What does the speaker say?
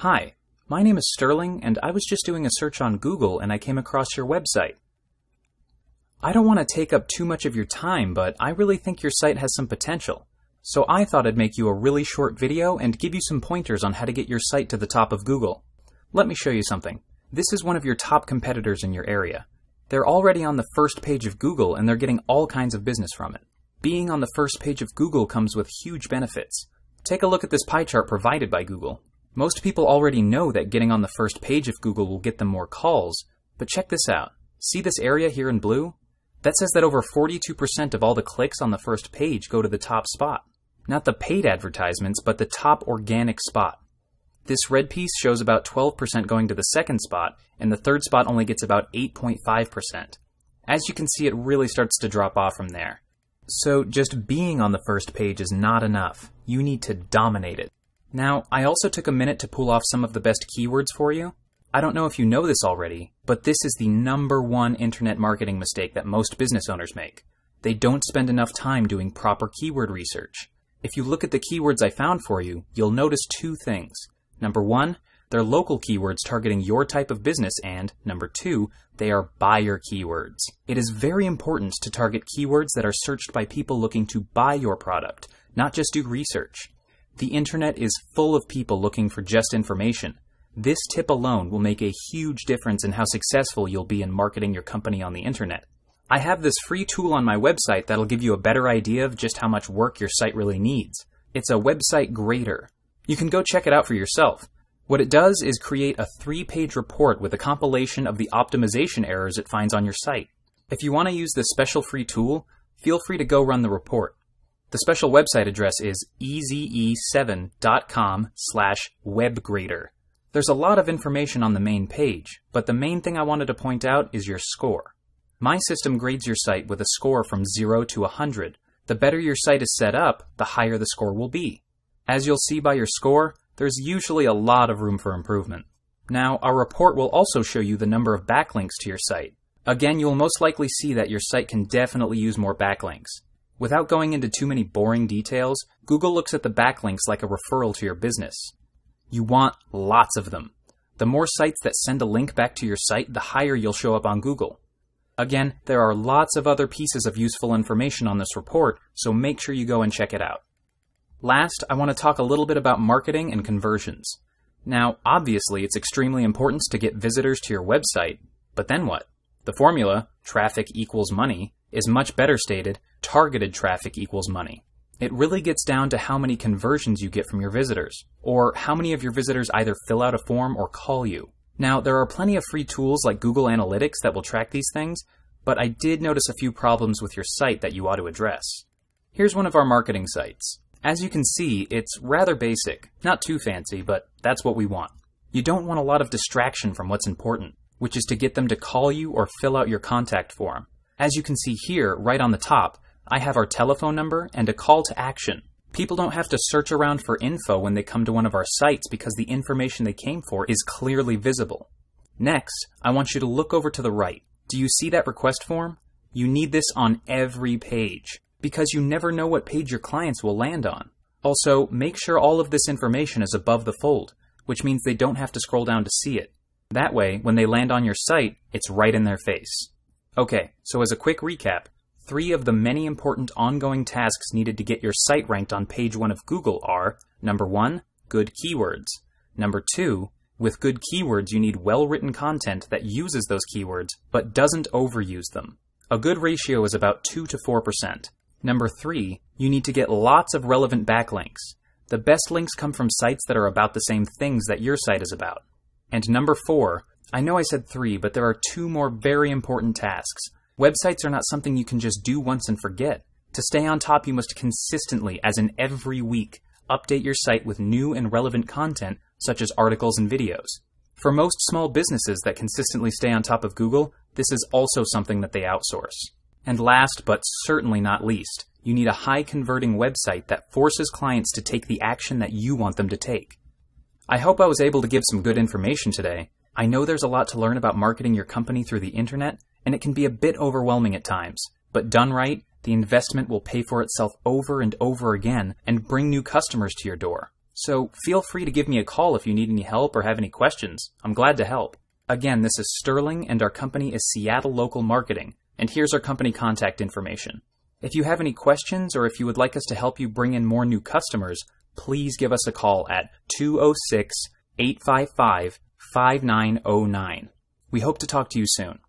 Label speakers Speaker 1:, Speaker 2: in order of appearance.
Speaker 1: Hi, my name is Sterling, and I was just doing a search on Google and I came across your website. I don't want to take up too much of your time, but I really think your site has some potential. So I thought I'd make you a really short video and give you some pointers on how to get your site to the top of Google. Let me show you something. This is one of your top competitors in your area. They're already on the first page of Google and they're getting all kinds of business from it. Being on the first page of Google comes with huge benefits. Take a look at this pie chart provided by Google. Most people already know that getting on the first page of Google will get them more calls, but check this out. See this area here in blue? That says that over 42% of all the clicks on the first page go to the top spot. Not the paid advertisements, but the top organic spot. This red piece shows about 12% going to the second spot, and the third spot only gets about 8.5%. As you can see, it really starts to drop off from there. So just being on the first page is not enough. You need to dominate it. Now, I also took a minute to pull off some of the best keywords for you. I don't know if you know this already, but this is the #1 internet marketing mistake that most business owners make. They don't spend enough time doing proper keyword research. If you look at the keywords I found for you, you'll notice two things. Number one, they're local keywords targeting your type of business, and number two, they are buyer keywords. It is very important to target keywords that are searched by people looking to buy your product, not just do research. The internet is full of people looking for just information. This tip alone will make a huge difference in how successful you'll be in marketing your company on the internet. I have this free tool on my website that'll give you a better idea of just how much work your site really needs. It's a website grader. You can go check it out for yourself. What it does is create a 3-page report with a compilation of the optimization errors it finds on your site. If you want to use this special free tool, feel free to go run the report. The special website address is eze7.com/webgrader. There's a lot of information on the main page, but the main thing I wanted to point out is your score. My system grades your site with a score from 0 to 100. The better your site is set up, the higher the score will be. As you'll see by your score, there's usually a lot of room for improvement. Now, our report will also show you the number of backlinks to your site. Again, you'll most likely see that your site can definitely use more backlinks. Without going into too many boring details, Google looks at the backlinks like a referral to your business. You want lots of them. The more sites that send a link back to your site, the higher you'll show up on Google. Again, there are lots of other pieces of useful information on this report, so make sure you go and check it out. Last, I want to talk a little bit about marketing and conversions. Now, obviously, it's extremely important to get visitors to your website, but then what? The formula, traffic equals money, is much better stated, targeted traffic equals money. It really gets down to how many conversions you get from your visitors, or how many of your visitors either fill out a form or call you. Now, there are plenty of free tools like Google Analytics that will track these things, but I did notice a few problems with your site that you ought to address. Here's one of our marketing sites. As you can see, it's rather basic, not too fancy, but that's what we want. You don't want a lot of distraction from what's important, which is to get them to call you or fill out your contact form. As you can see here, right on the top, I have our telephone number and a call to action. People don't have to search around for info when they come to one of our sites because the information they came for is clearly visible. Next, I want you to look over to the right. Do you see that request form? You need this on every page, because you never know what page your clients will land on. Also, make sure all of this information is above the fold, which means they don't have to scroll down to see it. That way, when they land on your site, it's right in their face. Okay, so as a quick recap, 3 of the many important ongoing tasks needed to get your site ranked on page 1 of Google are, number 1, good keywords. Number 2, with good keywords you need well-written content that uses those keywords but doesn't overuse them. A good ratio is about 2 to 4%. Number 3, you need to get lots of relevant backlinks. The best links come from sites that are about the same things that your site is about. And number 4, I know I said 3, but there are 2 more very important tasks. Websites are not something you can just do once and forget. To stay on top, you must consistently, as in every week, update your site with new and relevant content, such as articles and videos. For most small businesses that consistently stay on top of Google, this is also something that they outsource. And last, but certainly not least, you need a high-converting website that forces clients to take the action that you want them to take. I hope I was able to give some good information today. I know there's a lot to learn about marketing your company through the internet, and it can be a bit overwhelming at times. But done right, the investment will pay for itself over and over again and bring new customers to your door. So feel free to give me a call if you need any help or have any questions. I'm glad to help. Again, this is Sterling and our company is Seattle Local Marketing, and here's our company contact information. If you have any questions or if you would like us to help you bring in more new customers, please give us a call at 206-855-5909. We hope to talk to you soon.